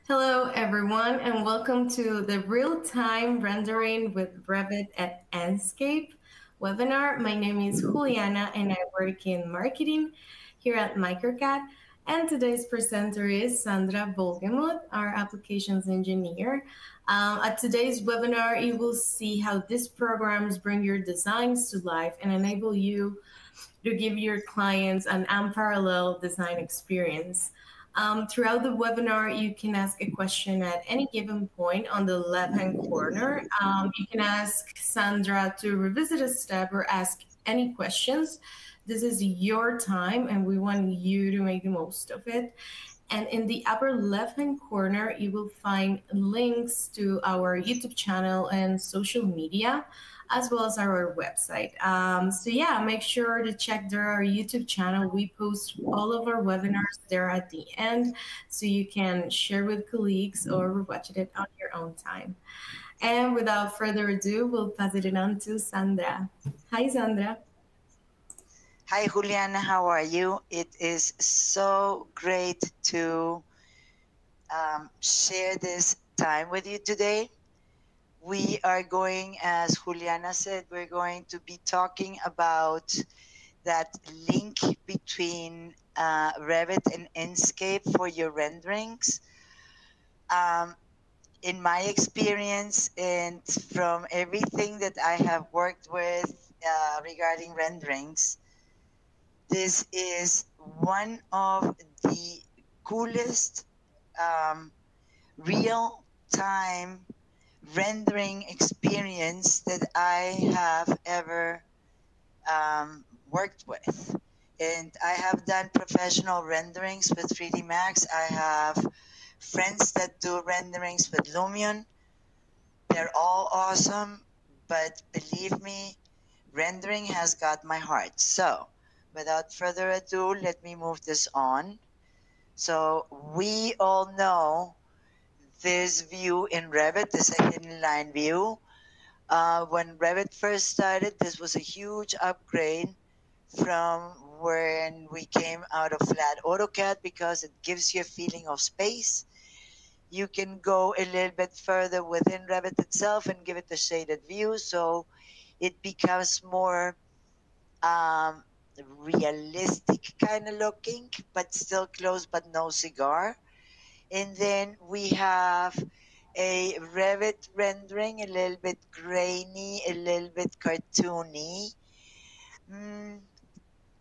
Hello, everyone, and welcome to the Real-Time Rendering with Revit at Enscape webinar. My name is Juliana, and I work in marketing here at MicroCAD. And today's presenter is Sandra Volgemuth, our applications engineer. At today's webinar, you will see how these programs bring your designs to life and enable you to give your clients an unparalleled design experience. Throughout the webinar, you can ask a question at any given point on the left-hand corner. You can ask Sandra to revisit a step or ask any questions. This is your time, and we want you to make the most of it. And in the upper left-hand corner, you will find links to our YouTube channel and social media, as well as our website. So yeah, make sure to check our YouTube channel. We post all of our webinars there at the end, so you can share with colleagues or watch it on your own time. And without further ado, we'll pass it on to Sandra. Hi, Sandra. Hi, Juliana. How are you? It is so great to share this time with you today. We are going, as Juliana said, we're going to be talking about that link between Revit and Enscape for your renderings. In my experience and from everything that I have worked with regarding renderings, this is one of the coolest real-time rendering experience that I have ever worked with. And I have done professional renderings with 3D Max. I have friends that do renderings with Lumion. They're all awesome, but believe me, rendering has got my heart. So without further ado, let me move this on. So we all know this view in Revit is a hidden line view. When Revit first started, this was a huge upgrade from when we came out of flat AutoCAD because it gives you a feeling of space. You can go a little bit further within Revit itself and give it a shaded view, so it becomes more realistic kind of looking, but still close but no cigar. And then we have a Revit rendering, a little bit grainy, a little bit cartoony.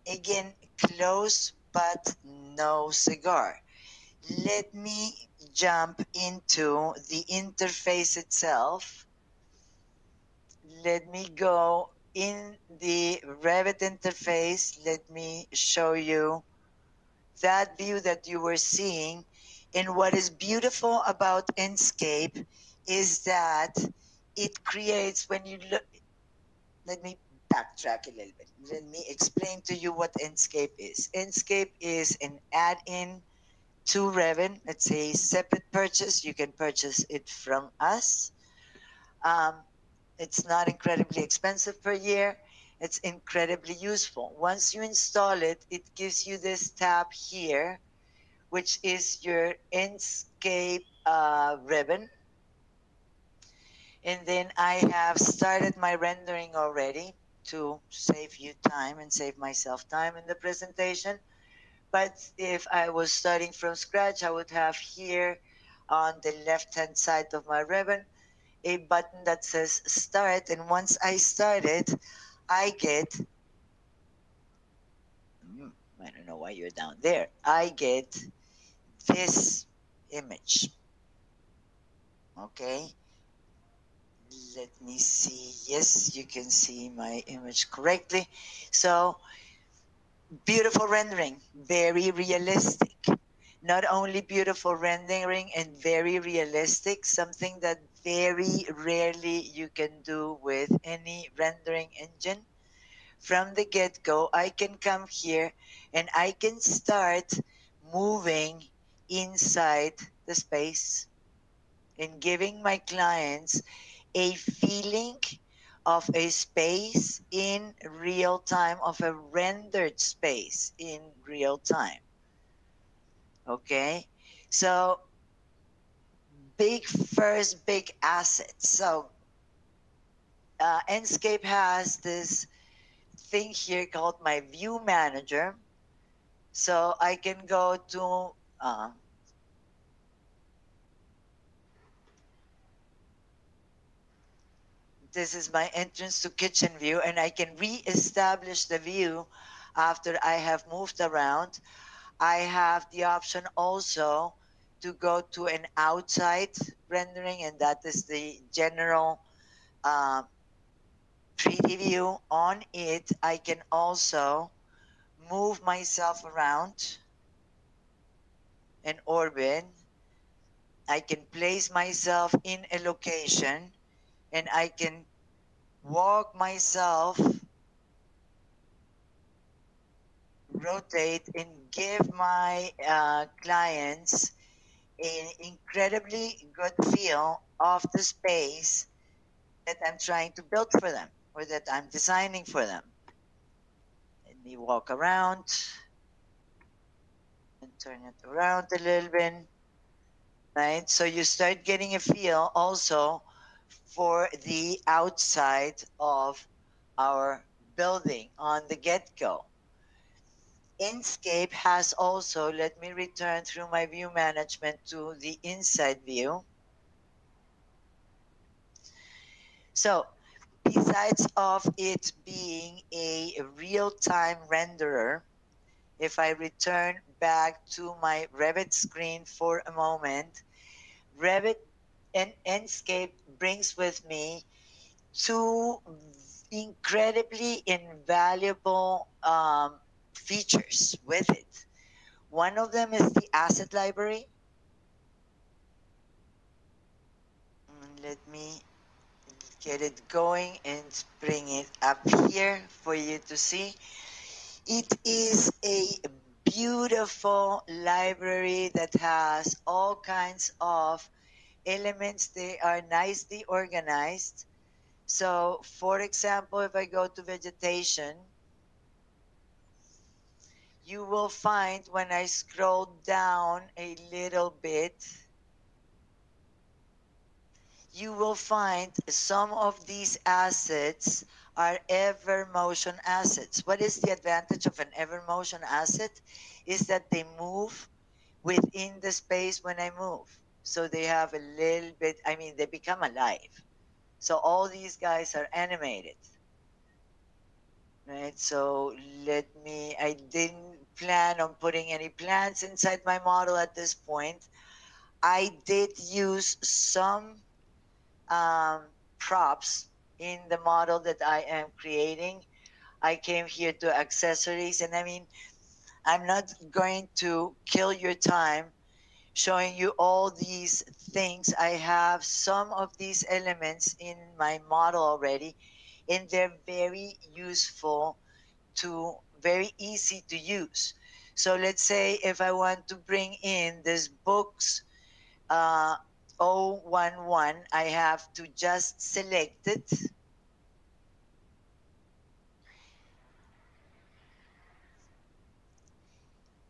Again, close but no cigar. Let me jump into the interface itself. Let me go in the Revit interface. Let me show you that view that you were seeing. And what is beautiful about Enscape is that it creates, when you look, let me backtrack a little bit. Let me explain to you what Enscape is. Enscape is an add-in to Revit. It's a separate purchase. You can purchase it from us. It's not incredibly expensive per year. It's incredibly useful. Once you install it, it gives you this tab here, which is your Enscape ribbon. And then I have started my rendering already to save you time and save myself time in the presentation. But if I was starting from scratch, I would have here on the left-hand side of my ribbon a button that says start. And once I start it, I get, I don't know why you're down there, I get this image. Okay. Let me see. Yes, you can see my image correctly. So beautiful rendering, very realistic. Not only beautiful rendering and very realistic, something that very rarely you can do with any rendering engine. From the get-go, I can come here and I can start moving inside the space and giving my clients a feeling of a space in real time, of a rendered space in real time. Okay, so first big asset. So Enscape has this thing here called my view manager. So I can go to this is my entrance to kitchen view, and I can re-establish the view after I have moved around. I have the option also to go to an outside rendering, and that is the general uh, 3D view. On it, I can also move myself around an orbit. I can place myself in a location, and I can walk myself, rotate, and give my clients an incredibly good feel of the space that I'm trying to build for them or that I'm designing for them. Let me walk around and turn it around a little bit, right? So you start getting a feel also for the outside of our building on the get-go. Enscape has also, let me return through my view management to the inside view. So besides of it being a real-time renderer, if I return back to my Revit screen for a moment, Revit and Enscape brings with me two incredibly invaluable features with it. One of them is the asset library. Let me get it going and bring it up here for you to see. It is a beautiful library that has all kinds of elements. They are nicely organized. So, for example, if I go to vegetation, you will find when I scroll down a little bit, you will find some of these assets are ever motion assets. What is the advantage of an ever motion asset? Is that they move within the space when I move. So they have a little bit, I mean, they become alive. So all these guys are animated. Right, so I didn't plan on putting any plants inside my model at this point. I did use some props in the model that I am creating. I came here to accessories, and I mean, I'm not going to kill your time showing you all these things. I have some of these elements in my model already, and they're very useful very easy to use. So let's say if I want to bring in this books uh, 011, I have to just select it.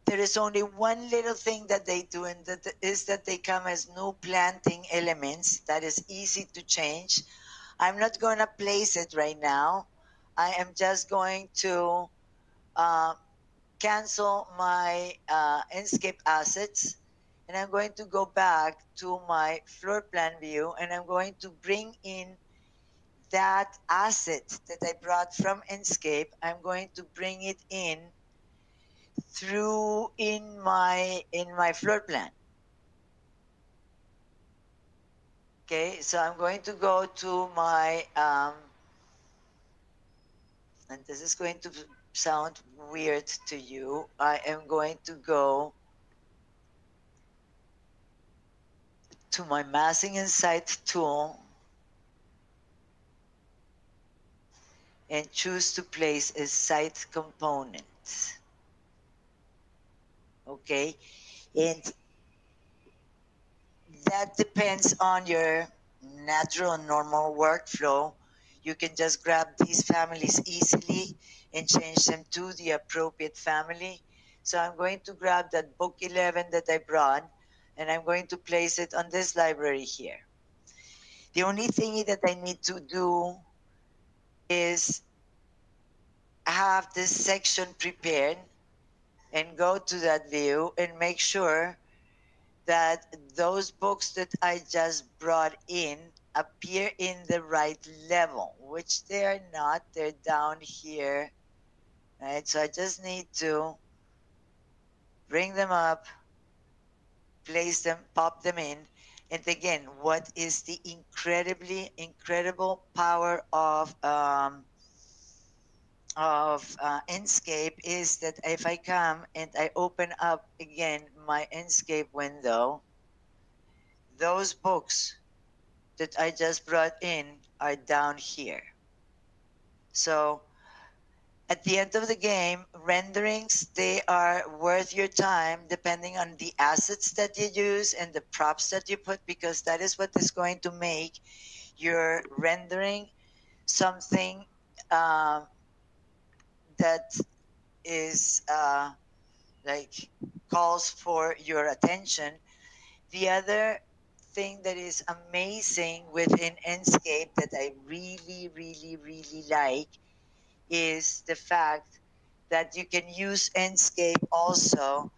There is only one little thing that they do, and that is that they come as new planting elements. That is easy to change. I'm not going to place it right now. I am just going to uh, cancel my Enscape assets, and I'm going to go back to my floor plan view, and I'm going to bring in that asset that I brought from Enscape. I'm going to bring it in through in my floor plan. Okay, so I'm going to go to my and this is going to sound weird to you. I am going to go to my massing and site tool and choose to place a site component. Okay, and that depends on your natural and normal workflow. You can just grab these families easily and change them to the appropriate family. So I'm going to grab that book 11 that I brought. and I'm going to place it on this library here. The only thing that I need to do is have this section prepared and go to that view and make sure that those books that I just brought in appear in the right level, which they are not. They're down here, right? So I just need to bring them up, place them, pop them in. And again, what is the incredible power of Enscape is that if I come and I open up again my Enscape window, those books that I just brought in are down here. So at the end of the game, renderings, they are worth your time depending on the assets that you use and the props that you put, because that is what is going to make your rendering something that is like calls for your attention. The other thing that is amazing within Enscape that I really like is the fact that you can use Enscape also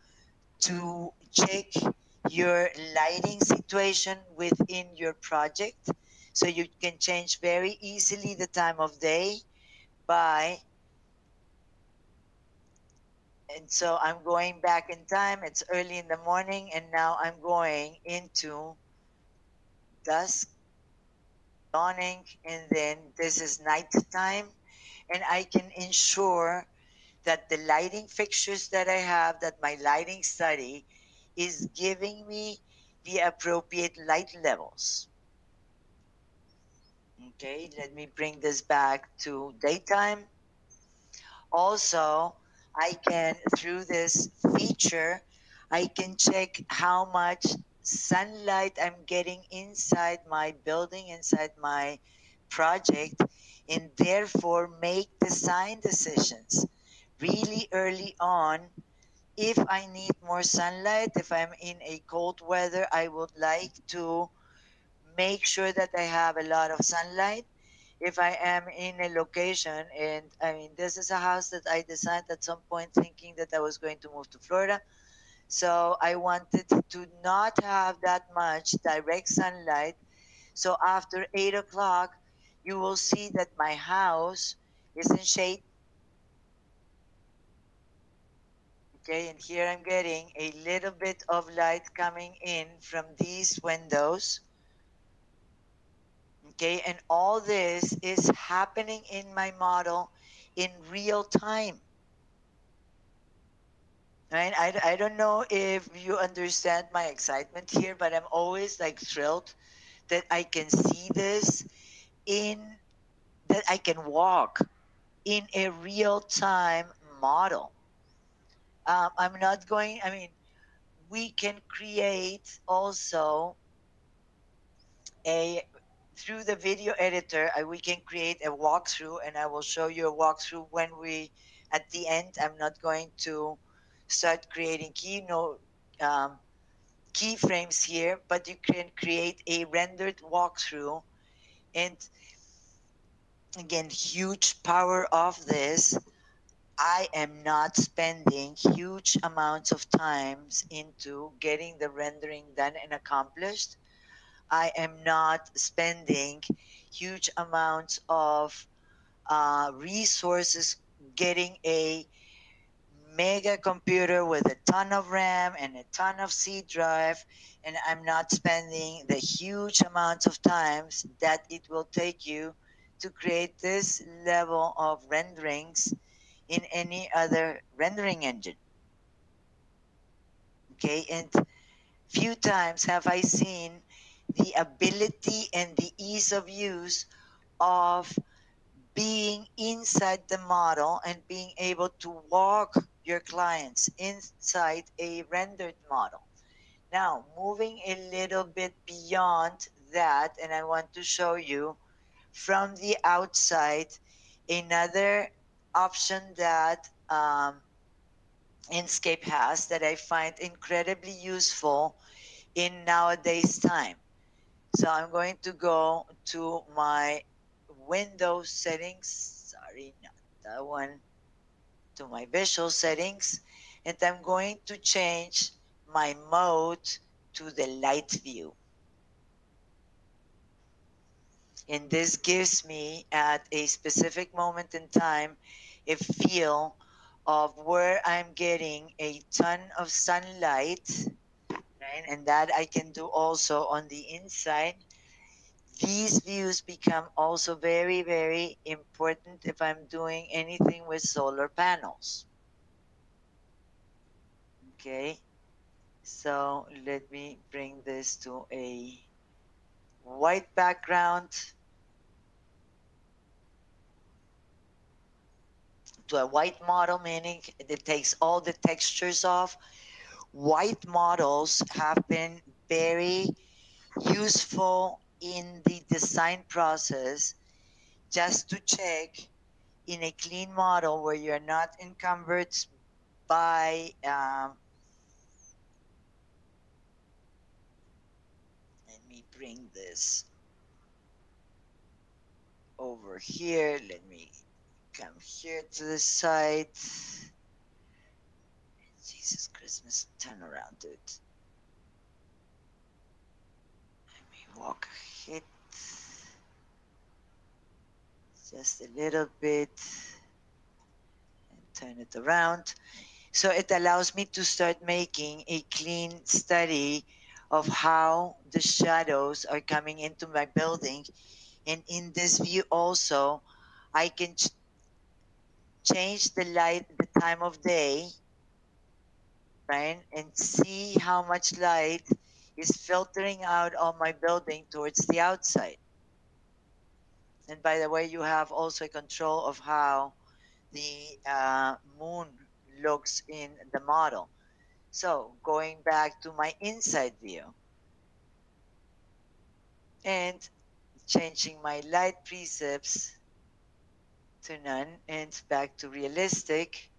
to check your lighting situation within your project. So you can change very easily the time of day by, and so I'm going back in time. It's early in the morning, and now I'm going into dusk, dawning, and then this is night time. And I can ensure that the lighting fixtures that I have, that my lighting study is giving me the appropriate light levels. Okay, let me bring this back to daytime. Also, I can, through this feature, I can check how much sunlight I'm getting inside my building, inside my project, and therefore make design decisions really early on. If I need more sunlight, if I'm in a cold weather, I would like to make sure that I have a lot of sunlight. If I am in a location, and I mean, this is a house that I designed at some point thinking that I was going to move to Florida. So I wanted to not have that much direct sunlight. So after 8 o'clock, you will see that my house is in shade. Okay, and here I'm getting a little bit of light coming in from these windows. Okay, and all this is happening in my model in real time. Right? I don't know if you understand my excitement here, but I'm always like thrilled that I can see this in, that I can walk in a real time model. I'm not going, I mean, we can create also a, through the video editor, we can create a walkthrough, and I will show you a walkthrough when we, at the end. I'm not going to start creating keyframes here, but you can create a rendered walkthrough. And again, huge power of this. I am not spending huge amounts of times into getting the rendering done and accomplished. I am not spending huge amounts of resources getting a mega computer with a ton of RAM and a ton of C drive, and I'm not spending the huge amounts of times that it will take you to create this level of renderings in any other rendering engine. Okay, and few times have I seen the ability and the ease of use of being inside the model and being able to walk your clients inside a rendered model. Now, moving a little bit beyond that, and I want to show you from the outside another option that Enscape has that I find incredibly useful in nowadays time. So I'm going to go to my Windows settings. Sorry, not that one. To my visual settings. And I'm going to change my mode to the light view. And this gives me, at a specific moment in time, a feel of where I'm getting a ton of sunlight, right? And that I can do also on the inside. These views become also very, very important if I'm doing anything with solar panels. Okay, so let me bring this to a white background, to a white model, meaning it takes all the textures off. White models have been very useful in the design process, just to check in a clean model where you're not encumbered by let me bring this over here. Let me come here to the side. Jesus Christmas, turn around, dude. Let me walk ahead just a little bit and turn it around. So it allows me to start making a clean study of how the shadows are coming into my building. And in this view also, I can change the light, the time of day, right? And see how much light is filtering out of my building towards the outside. And by the way, you have also a control of how the moon looks in the model. So going back to my inside view and changing my light precepts to none and back to realistic,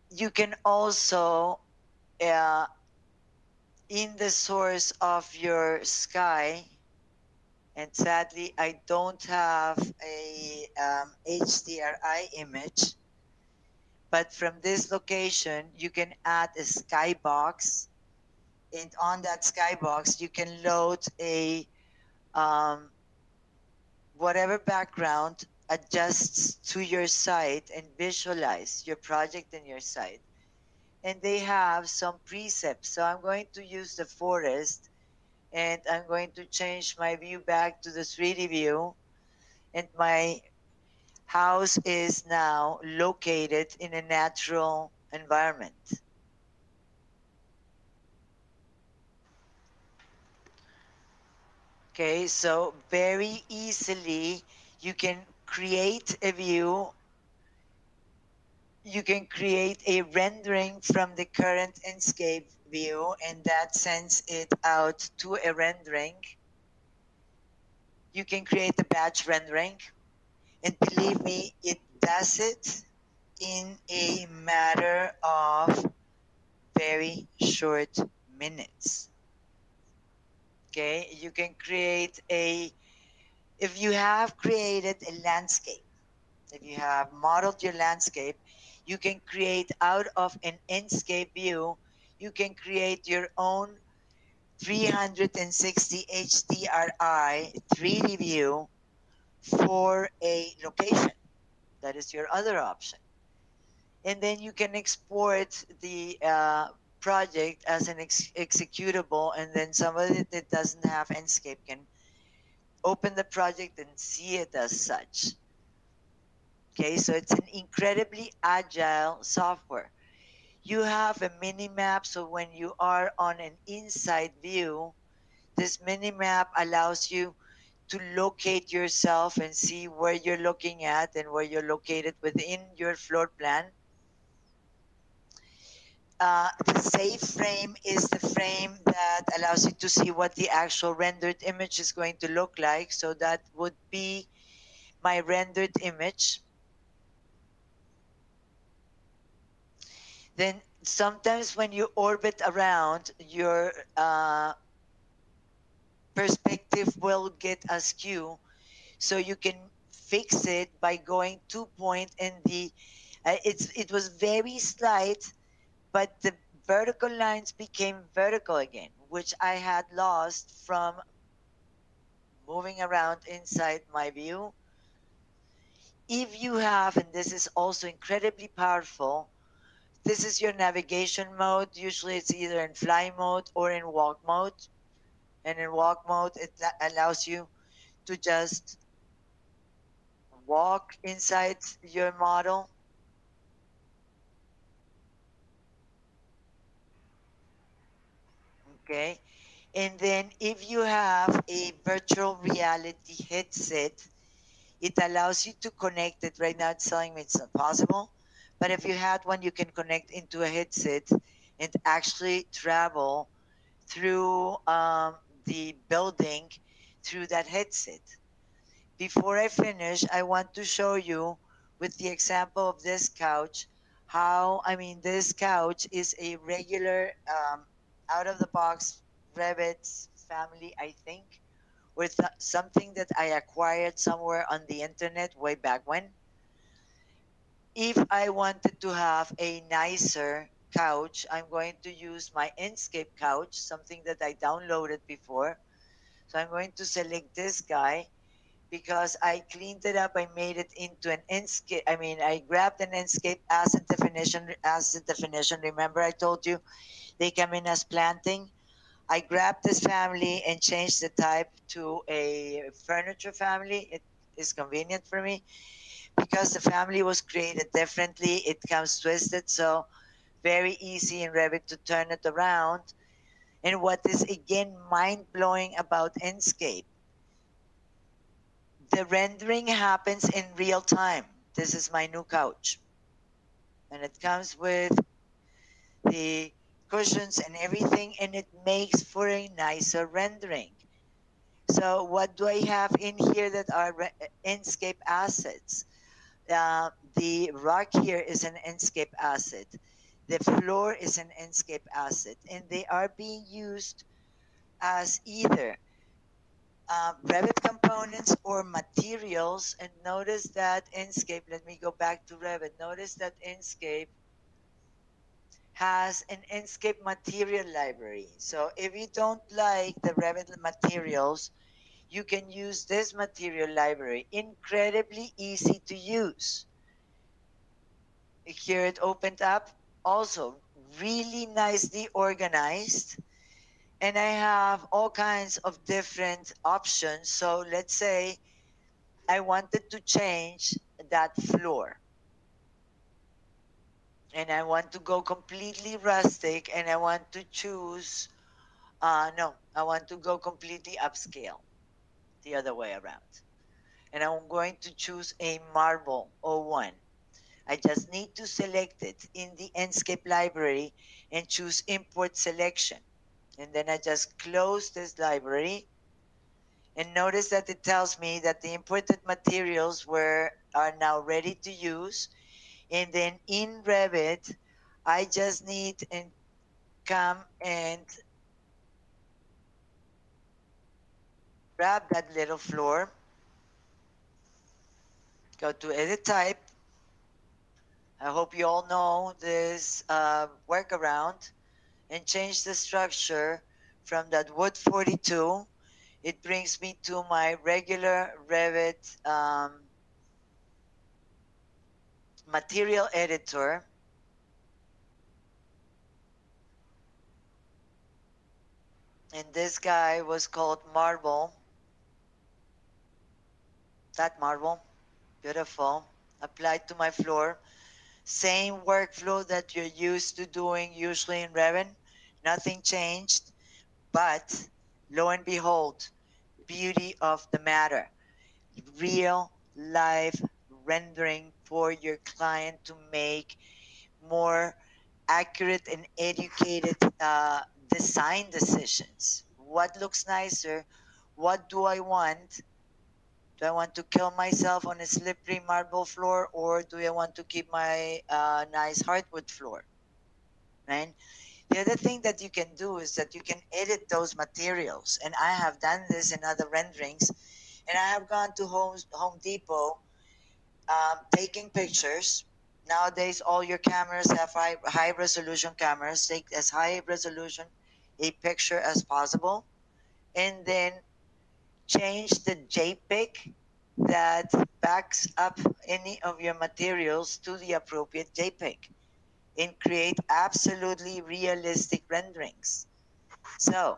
you can also, in the source of your sky, and sadly I don't have a HDRI image, but from this location you can add a skybox, and on that skybox you can load a whatever background adjusts to your site and visualize your project and your site. And they have some precepts. So I'm going to use the forest, and I'm going to change my view back to the 3D view. And my house is now located in a natural environment. Okay, so very easily you can create a view. You can create a rendering from the current Enscape view, and that sends it out to a rendering. You can create a batch rendering, and believe me, it does it in a matter of very short minutes. Okay, you can create if you have created a landscape, if you have modeled your landscape, you can create out of an Enscape view, you can create your own 360 HDRI 3D view for a location. That is your other option. And then you can export the project as an executable, and then somebody that doesn't have Enscape can open the project and see it as such. Okay, so it's an incredibly agile software. You have a Minimap, so when you are on an inside view, this Minimap allows you to locate yourself and see where you're looking at and where you're located within your floor plan. The save frame is the frame that allows you to see what the actual rendered image is going to look like. So that would be my rendered image. Then sometimes when you orbit around, your perspective will get askew. So you can fix it by going 2 point, and it was very slight, but the vertical lines became vertical again, which I had lost from moving around inside my view. If you have, and this is also incredibly powerful, this is your navigation mode. Usually it's either in fly mode or in walk mode. And in walk mode, it allows you to just walk inside your model. Okay. And then if you have a virtual reality headset, it allows you to connect it. Right now it's telling me it's not possible. But if you had one, you can connect into a headset and actually travel through the building through that headset. Before I finish, I want to show you with the example of this couch how, I mean, this couch is a regular out of the box Revit family, I think, with something that I acquired somewhere on the internet way back when. If I wanted to have a nicer couch, I'm going to use my Enscape couch, something that I downloaded before. So I'm going to select this guy because I cleaned it up. I made it into an Enscape. I mean, I grabbed an Enscape asset definition. Asset definition. Remember, I told you they come in as planting. I grabbed this family and changed the type to a furniture family. It is convenient for me because the family was created differently. It comes twisted, so very easy in Revit to turn it around. And what is again mind blowing about Enscape, the rendering happens in real time. This is my new couch, and it comes with the cushions and everything, and it makes for a nicer rendering. So what do I have in here that are Enscape assets? The rock here is an Enscape asset. The floor is an Enscape asset, and they are being used as either Revit components or materials. And notice that Enscape, let me go back to Revit. Notice that Enscape has an Enscape material library. So if you don't like the Revit materials, you can use this material library. Incredibly easy to use. Here it opened up. Also, really nicely organized. And I have all kinds of different options. So let's say I wanted to change that floor. And I want to go completely rustic, and I want to choose, no, I want to go completely upscale, the other way around. And I'm going to choose a marble O1. I just need to select it in the Enscape library and choose import selection. And then I just close this library, and notice that it tells me that the imported materials are now ready to use. And then in Revit, I just need and come and grab that little floor, go to edit type. I hope you all know this workaround, and change the structure from that wood 42. It brings me to my regular Revit material editor. And this guy was called Marble. That marble, beautiful. Applied to my floor. Same workflow that you're used to doing usually in Revit. Nothing changed, but lo and behold, beauty of the matter. Real life rendering for your client to make more accurate and educated design decisions. What looks nicer? What do I want? Do I want to kill myself on a slippery marble floor, or do I want to keep my nice hardwood floor? right? The other thing that you can do is that you can edit those materials. And I have done this in other renderings. And I have gone to Home Depot, taking pictures. Nowadays, all your cameras have high resolution cameras. Take as high resolution a picture as possible. And then change the JPEG that backs up any of your materials to the appropriate JPEG and create absolutely realistic renderings. So,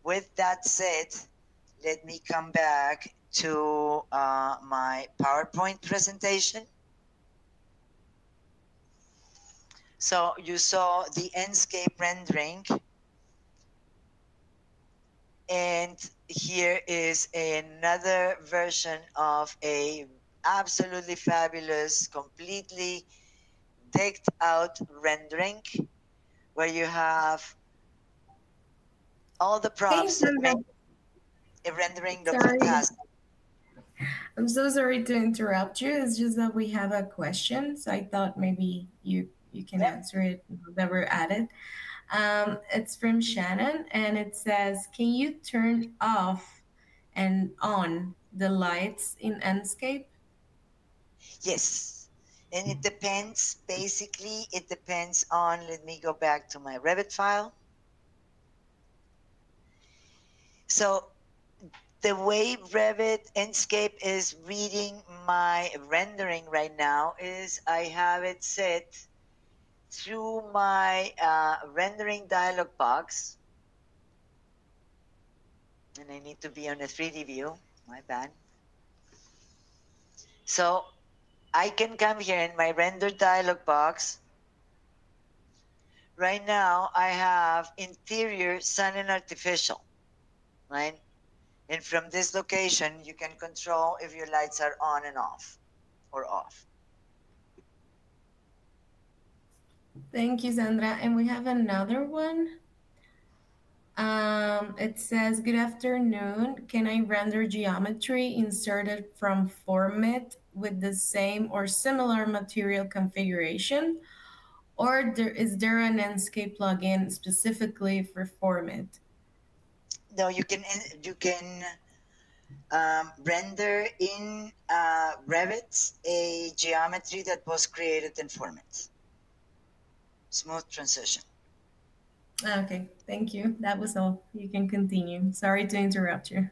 with that said, let me come back to my PowerPoint presentation. So you saw the Enscape rendering, and here is another version of a absolutely fabulous, completely decked out rendering where you have all the Hey, props that Sandra. make a rendering look Sorry. fantastic. I'm so sorry to interrupt you. It's just that we have a question, so I thought maybe you can Yep. answer it that we're at it. It's from Shannon, and it says, "Can you turn off and on the lights in Enscape?" Yes. And it depends, basically, it depends on, let me go back to my Revit file. So the way Revit Enscape is reading my rendering right now is I have it set through my rendering dialog box. And I need to be on a 3D view, my bad. So I can come here in my render dialog box. Right now, I have interior, sun, and artificial, right? And from this location, you can control if your lights are on and off or off. Thank you, Sandra. And we have another one. It says, "Good afternoon. Can I render geometry inserted from Format with the same or similar material configuration? Or is there an Enscape plugin specifically for Format?" No, you can render in Revit a geometry that was created in Format. Smooth transition. Okay, thank you. That was all. You can continue. Sorry to interrupt you.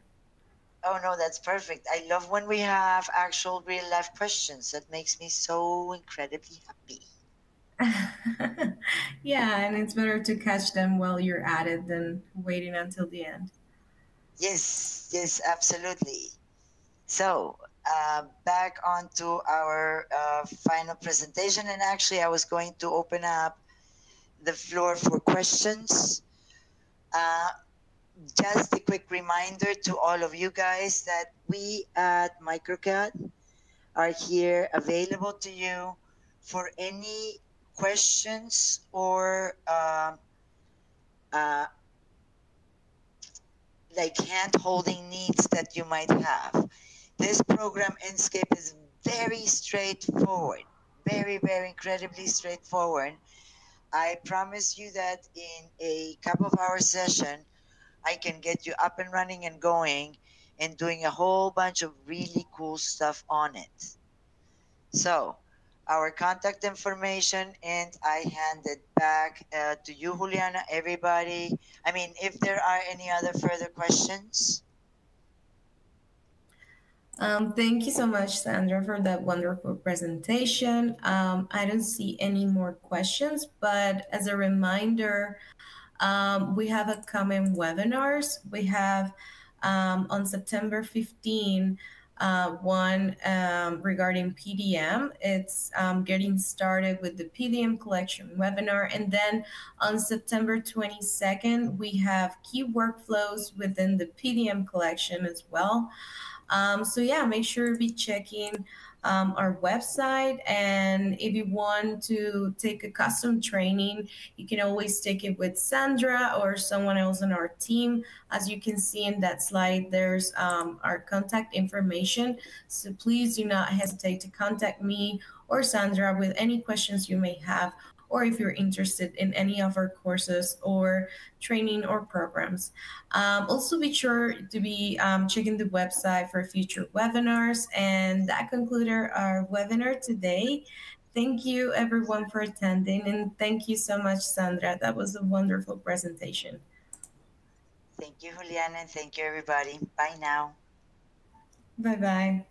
Oh no, that's perfect. I love when we have actual real life questions. That makes me so incredibly happy. Yeah, and it's better to catch them while you're at it than waiting until the end. Yes, yes, absolutely. So, back onto our final presentation, and actually, I was going to open up the floor for questions. Uh, just a quick reminder to all of you guys that we at MicroCAD are here available to you for any questions or uh, like hand holding needs that you might have. This program, Enscape, is very straightforward, very, very incredibly straightforward. I promise you that in a couple of hour session, I can get you up and running and going and doing a whole bunch of really cool stuff on it. So, our contact information, and I hand it back to you, Juliana. Everybody, I mean, if there are any other further questions. Thank you so much, Sandra, for that wonderful presentation. I don't see any more questions, but as a reminder, we have upcoming webinars. We have on September 15, one regarding PDM. It's getting started with the PDM collection webinar. And then on September 22nd, we have key workflows within the PDM collection as well. So yeah, make sure to be checking our website. And if you want to take a custom training, you can always take it with Sandra or someone else on our team. As you can see in that slide, there's our contact information. So please do not hesitate to contact me or Sandra with any questions you may have or if you're interested in any of our courses or training or programs. Also, be sure to be checking the website for future webinars. And that concluded our webinar today. Thank you, everyone, for attending. And thank you so much, Sandra. That was a wonderful presentation. Thank you, Juliana, and thank you, everybody. Bye now. Bye bye.